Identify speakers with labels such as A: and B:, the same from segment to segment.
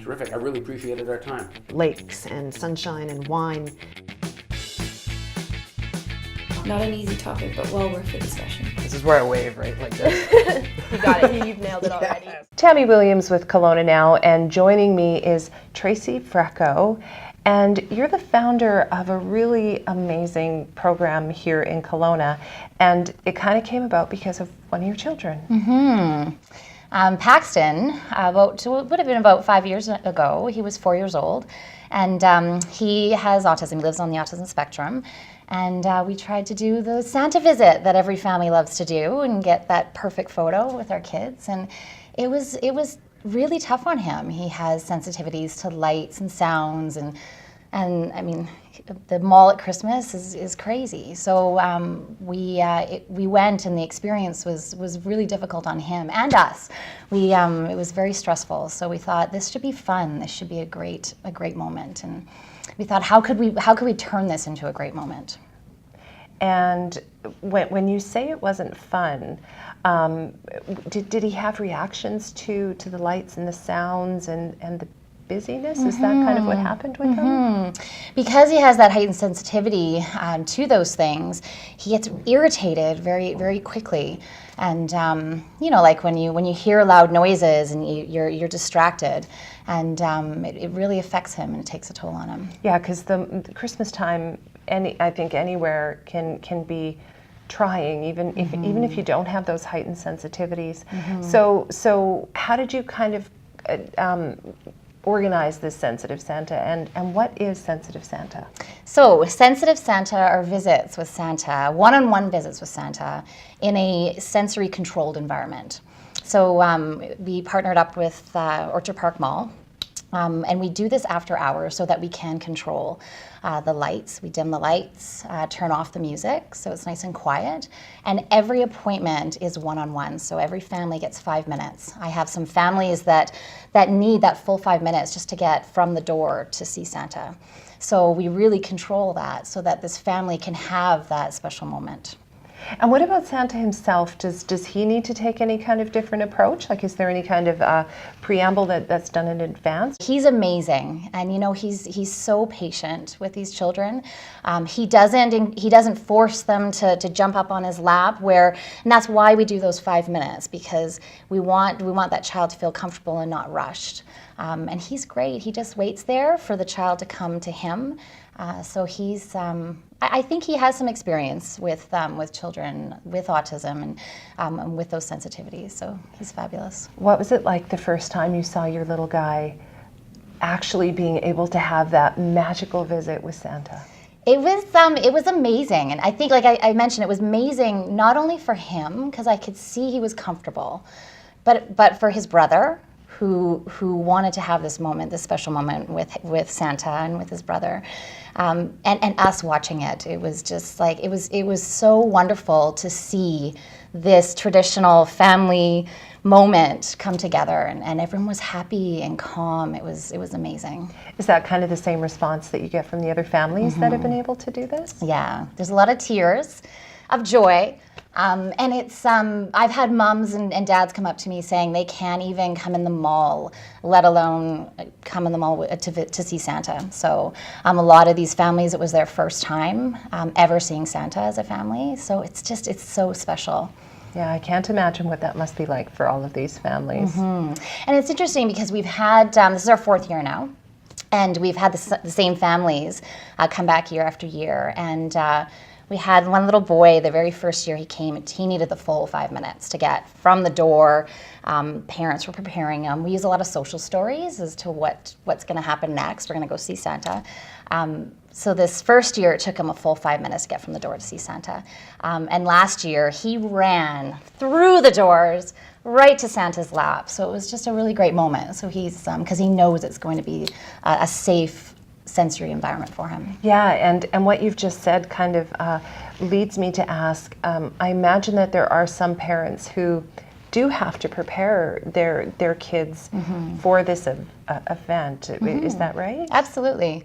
A: terrific. I really appreciated our time.
B: Lakes and sunshine and wine.
C: Not an easy topic, but well worth the discussion.
D: This is where I wave, right? Like this.
E: You got it. You've nailed it already.
F: Tammy Williams with Kelowna Now, and joining me is Tracy Frecco. And you're the founder of a really amazing program here in Kelowna. And it kind of came about because of one of your children.
G: Paxton, would have been about 5 years ago. He was 4 years old. And he has autism. He lives on the autism spectrum. And we tried to do the Santa visit that every family loves to do and get that perfect photo with our kids. And it was really tough on him. He has sensitivities to lights and sounds, and I mean, the mall at Christmas is crazy. So we went, and the experience was really difficult on him and us. It was very stressful. So we thought this should be fun. This should be a great moment. And we thought, how could we turn this into a great moment?
F: And when you say it wasn't fun, did he have reactions to the lights and the sounds and the busyness? Is that kind of what happened with him?
G: Because he has that heightened sensitivity to those things, he gets irritated very, very quickly. And like when you hear loud noises and you're distracted, and it really affects him and it takes a toll on him.
F: Yeah, because the Christmas time, I think anywhere can be trying, even if you don't have those heightened sensitivities. So how did you kind of organize this Sensitive Santa, and what is Sensitive Santa?
G: So Sensitive Santa are visits with Santa, one-on-one visits with Santa in a sensory controlled environment. So we partnered up with Orchard Park Mall, and we do this after hours so that we can control the lights. We dim the lights, turn off the music so it's nice and quiet, and every appointment is one-on-one, so every family gets 5 minutes. I have some families that need that full 5 minutes just to get from the door to see Santa. So we really control that so that this family can have that special moment.
F: And what about Santa himself? Does he need to take any kind of different approach? Like, is there any kind of preamble that's done in advance?
G: He's amazing, and he's so patient with these children. He doesn't force them to jump up on his lap. And that's why we do those 5 minutes, because we want that child to feel comfortable and not rushed. And he's great. He just waits there for the child to come to him. So he's. I think he has some experience with children with autism and with those sensitivities. So he's fabulous.
F: What was it like the first time you saw your little guy actually being able to have that magical visit with Santa?
G: It was amazing, and I think, like I mentioned, it was amazing not only for him, because I could see he was comfortable, but for his brother, who wanted to have this moment, this special moment with Santa and with his brother, and us watching it. It was just like it was so wonderful to see this traditional family moment come together, and everyone was happy and calm. It was amazing.
F: Is that kind of the same response that you get from the other families that have been able to do this?
G: Yeah, there's a lot of tears of joy. And it's, I've had mums and dads come up to me saying they can't even come in the mall, let alone come in the mall to see Santa. So a lot of these families, it was their first time ever seeing Santa as a family. So it's so special.
F: Yeah, I can't imagine what that must be like for all of these families.
G: And it's interesting because we've had, this is our 4th year now, and we've had the same families come back year after year. And we had one little boy, the very first year he came, he needed the full 5 minutes to get from the door. Parents were preparing him. We use a lot of social stories as to what's going to happen next. We're going to go see Santa. So this first year, it took him a full 5 minutes to get from the door to see Santa. And last year, he ran through the doors right to Santa's lap. So it was just a really great moment. So he's, because he knows it's going to be a safe sensory environment for him.
F: Yeah, and what you've just said kind of leads me to ask, I imagine that there are some parents who do have to prepare their kids for this event. Is that right?
G: Absolutely.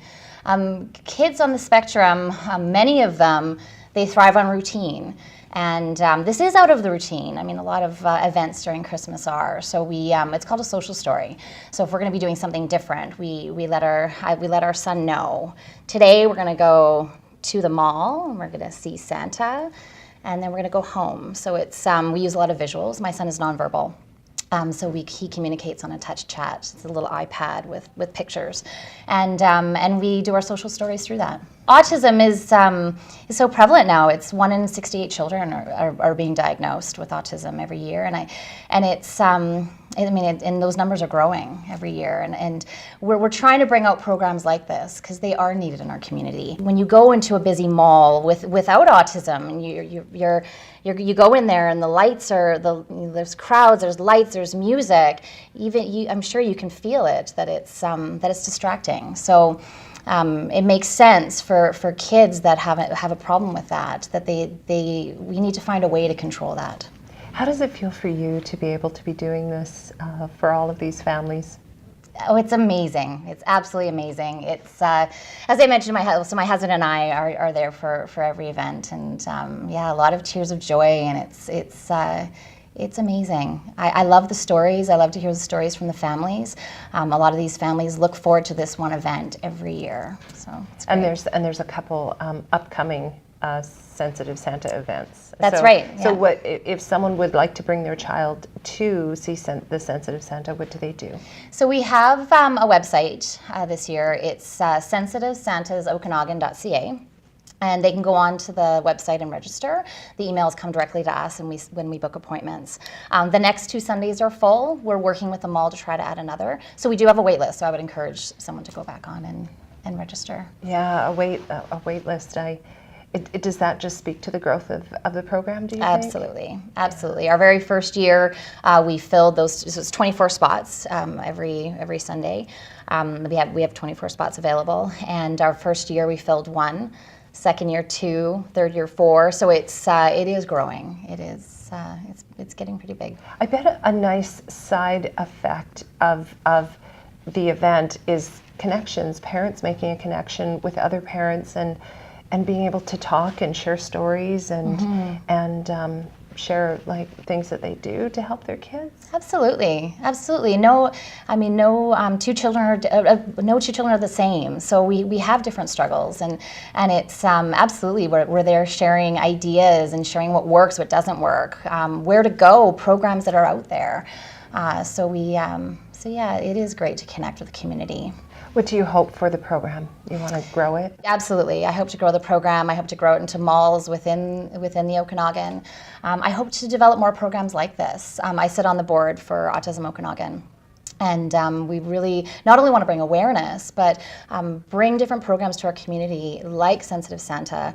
G: Kids on the spectrum, many of them, They thrive on routine. And this is out of the routine. I mean, a lot of events during Christmas are. So it's called a social story. So if we're going to be doing something different, we let our son know. Today we're going to go to the mall and we're going to see Santa, and then we're going to go home. So it's we use a lot of visuals. My son is nonverbal. So he communicates on a touch chat. It's a little iPad with pictures, and we do our social stories through that. Autism is so prevalent now. It's 1 in 68 children are being diagnosed with autism every year, and those numbers are growing every year, and we're trying to bring out programs like this because they are needed in our community. When you go into a busy mall without autism, and you go in there and the lights are there's crowds, there's lights, there's music. I'm sure you can feel it that it's distracting. So. It makes sense for kids that have a problem with that we need to find a way to control that.
F: How does it feel for you to be able to be doing this for all of these families?
G: Oh, it's amazing. It's absolutely amazing. It's as I mentioned, my husband and I are there for every event, and a lot of tears of joy, and it's amazing. I love the stories. I love to hear the stories from the families. A lot of these families look forward to this one event every year. So it's great.
F: And there's a couple upcoming Sensitive Santa events.
G: That's right. Yeah.
F: So what if someone would like to bring their child to see the Sensitive Santa? What do they do? So
G: we have a website this year. It's sensitivesantasokanagan.ca. And they can go on to the website and register. The emails come directly to us when we book appointments. The next 2 Sundays are full. We're working with the mall to try to add another. So we do have a wait list, so I would encourage someone to go back on and register.
F: Yeah, a wait list. Does that just speak to the growth of the program, do you think?
G: Absolutely. Our very first year, we filled those, so it's 24 spots every Sunday. We have 24 spots available, and our first year we filled 1. Second year 2, third year 4. So it is growing. It's getting pretty big.
F: I bet a nice side effect of the event is connections. Parents making a connection with other parents and being able to talk and share stories and share like things that they do to help their kids.
G: Absolutely. No two children are the same. So we have different struggles, and it's absolutely we're there sharing ideas and sharing what works, what doesn't work, where to go, programs that are out there. It is great to connect with the community.
F: What do you hope for the program? You want to grow it?
G: Absolutely. I hope to grow the program. I hope to grow it into malls within the Okanagan. I hope to develop more programs like this. I sit on the board for Autism Okanagan. And we really not only want to bring awareness, but bring different programs to our community like Sensitive Santa,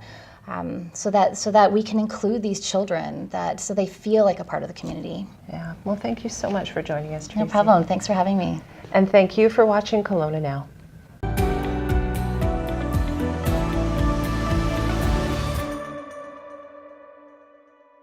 G: so that we can include these children, so they feel like a part of the community.
F: Yeah. Well, thank you so much for joining us, Tracy.
G: No problem. Thanks for having me.
F: And thank you for watching Kelowna Now.